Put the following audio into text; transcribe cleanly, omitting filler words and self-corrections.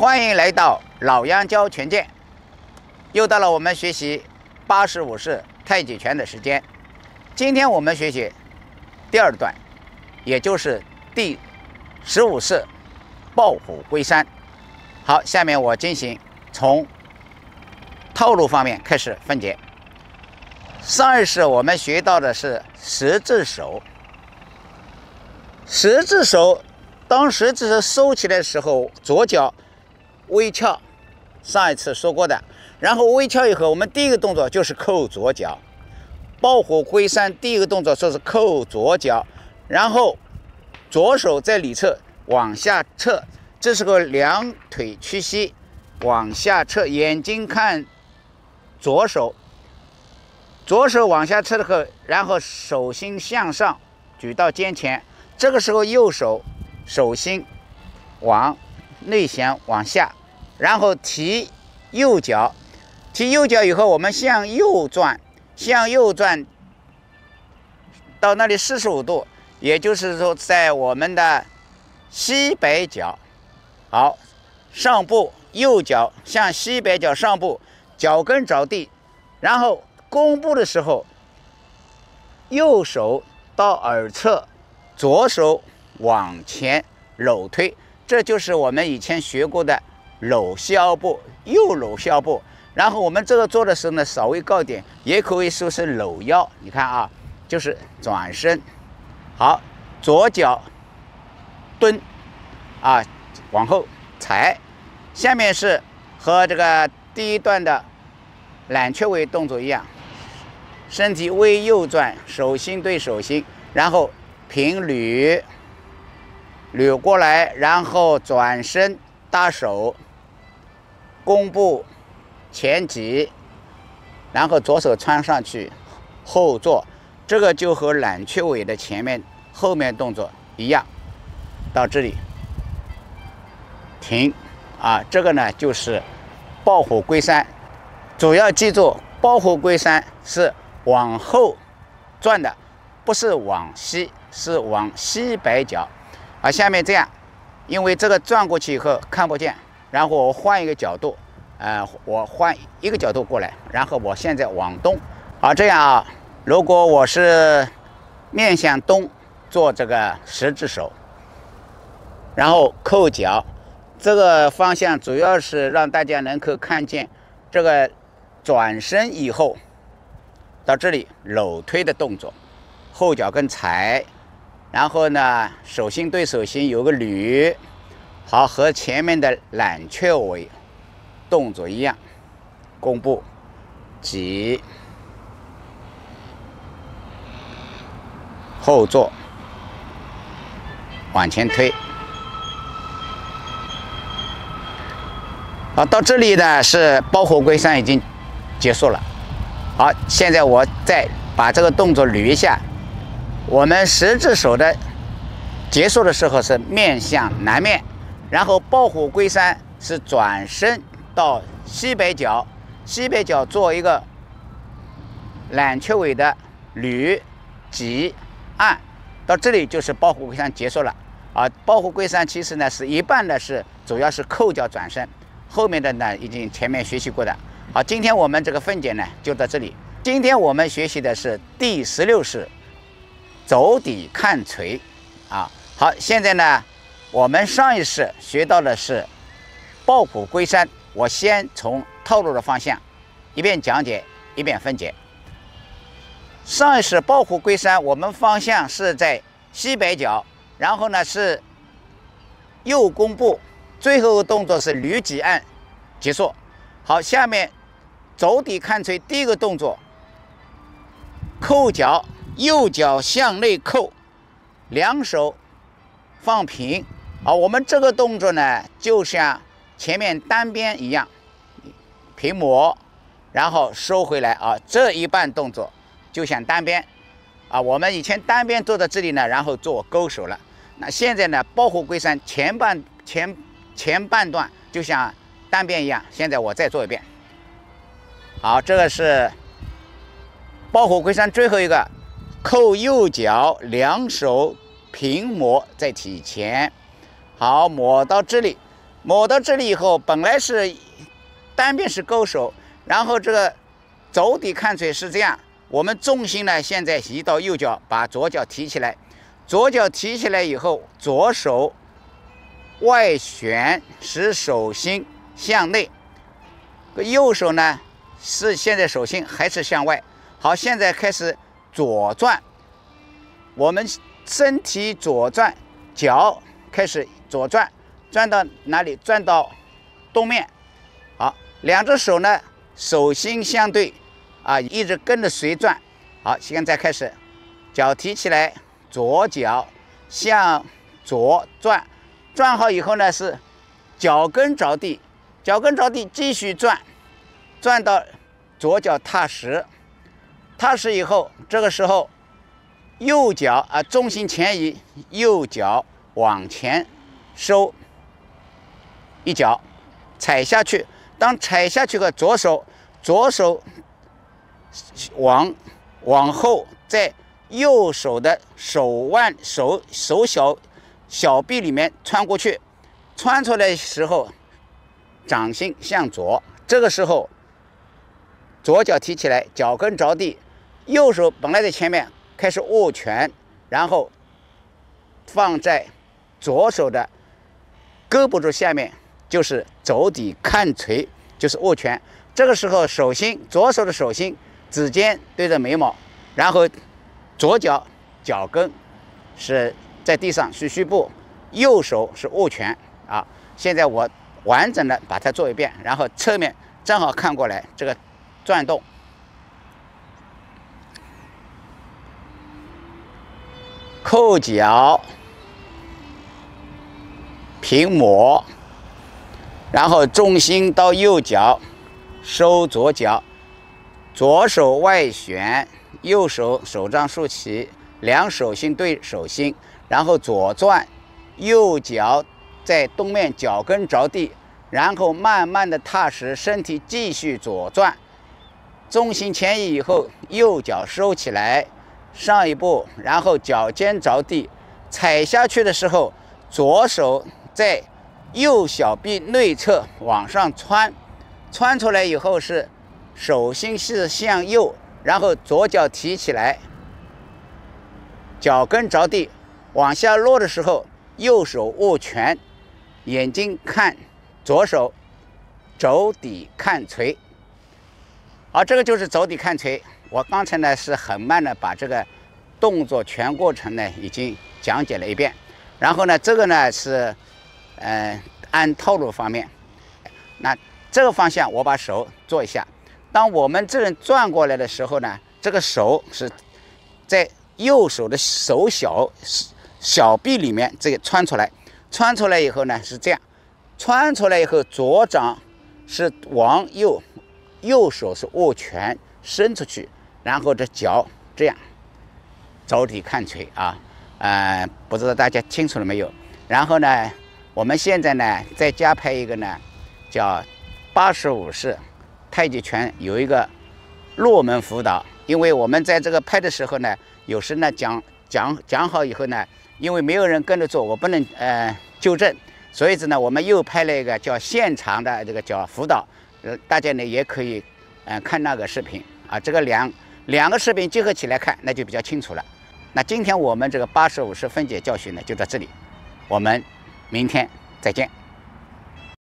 欢迎来到老杨教拳剑，又到了我们学习85式太极拳的时间。今天我们学习第二段，也就是第15式抱虎归山。好，下面我进行从套路方面开始分解。上一式我们学到的是十字手，十字手，当十字手收起来的时候，左脚微翘，上一次说过的。然后微翘以后，我们第一个动作就是扣左脚。抱虎归山第一个动作就是扣左脚，然后左手在里侧往下撤，这时候两腿屈膝往下撤，眼睛看左手，左手往下撤的后，然后手心向上举到肩前，这个时候右手手心往内旋往下，然后提右脚，提右脚以后，我们向右转，向右转到那里45度，也就是说在我们的西北角。好，上步，右脚向西北角上步，脚跟着地，然后弓步的时候，右手到耳侧，左手往前搂推，这就是我们以前学过的搂腰步，右搂腰步。然后我们这个做的时候呢，稍微高一点，也可以说是搂腰。你看啊，就是转身，好，左脚蹲啊，往后踩。下面是和这个第一段的揽雀尾动作一样，身体微右转，手心对手心，然后平捋过来，然后转身搭手，弓步前挤，然后左手穿上去后坐，这个就和揽雀尾的前面后面动作一样。到这里停啊，这个呢就是抱虎归山。主要记住，抱虎归山是往后转的，不是往西，是往西北角。下面这样，因为这个转过去以后看不见，然后我换一个角度，我换一个角度过来，然后我现在往东。好，这样啊，如果我是面向东做这个十字手，然后扣脚，这个方向主要是让大家能够看见这个转身以后到这里搂推的动作，后脚跟踩，然后呢手心对手心有个捋，好，和前面的揽雀尾动作一样，弓步挤后坐往前推。好，到这里呢是抱虎归山已经结束了。好，现在我再把这个动作捋一下。我们十字手的结束的时候是面向南面，然后抱虎归山是转身到西北角，西北角做一个揽雀尾的捋挤按，到这里就是抱虎归山结束了。抱虎归山其实呢是一半呢是主要是扣脚转身，后面的呢已经前面学习过的。好，今天我们这个分解呢就到这里。今天我们学习的是第16式走底看锤啊。好，现在呢我们上一式学到的是抱虎归山，我先从套路的方向一边讲解一边分解。上一式抱虎归山，我们方向是在西北角，然后呢是右弓步，最后动作是捋挤按结束。好，下面走底看锤，第一个动作扣脚，右脚向内扣，两手放平。好，我们这个动作呢就像前面单边一样，平抹，然后收回来啊，这一半动作就像单边啊。我们以前单边做到这里呢，然后做勾手了。那现在呢，抱虎归山前半段就像单边一样，现在我再做一遍。好，这个是抱虎归山最后一个，扣右脚，两手平抹在体前。好，抹到这里，抹到这里以后，本来是单边是勾手，然后这个肘底看锤是这样。我们重心呢，现在移到右脚，把左脚提起来。左脚提起来以后，左手外旋，使手心向内。右手呢是现在手心还是向外。好，现在开始左转。我们身体左转，脚开始左转，转到哪里？转到东面。好，两只手呢手心相对，一直跟着随转。好，现在开始，脚提起来，左脚向左转，转好以后呢是脚跟着地，脚跟着地继续转，转到左脚踏实，踏实以后，这个时候右脚重心前移，右脚往前收一脚，踩下去。当踩下去的左手往后，在右手的手腕手小臂里面穿过去，穿出来的时候掌心向左，这个时候左脚提起来，脚跟着地，右手本来在前面开始握拳，然后放在左手的胳膊肘下面，就是肘底看锤，就是握拳。这个时候左手的手心指尖对着眉毛，然后左脚脚跟是在地上是虚部，右手是握拳啊。现在我完整的把它做一遍，然后侧面正好看过来这个转动。扣脚，平抹，然后重心到右脚，收左脚，左手外旋，右手手掌竖起，两手心对手心，然后左转，右脚在东面脚跟着地，然后慢慢的踏实，身体继续左转，重心前移以后，右脚收起来，上一步，然后脚尖着地，踩下去的时候，左手在右小臂内侧往上穿，穿出来以后是手心是向右，然后左脚提起来，脚跟着地，往下落的时候，右手握拳，眼睛看左手，肘底看锤。好，这个就是肘底看锤。我刚才呢是很慢的把这个动作全过程呢已经讲解了一遍，然后呢这个呢是按套路方面，那这个方向我把手做一下。当我们这人转过来的时候呢，这个手是在右手的手小臂里面这个穿出来，穿出来以后呢是这样，穿出来以后左掌是往右，右手是握拳伸出去，然后这脚这样肘底看锤啊，不知道大家清楚了没有？然后呢，我们现在呢再加拍一个呢，叫85式太极拳有一个落门辅导。因为我们在这个拍的时候呢，有时呢讲好以后呢，因为没有人跟着做，我不能纠正，所以呢我们又拍了一个叫现场的这个叫辅导，大家呢也可以看那个视频啊，这个两个视频结合起来看，那就比较清楚了。那今天我们这个85式分解教学呢就到这里，我们明天再见。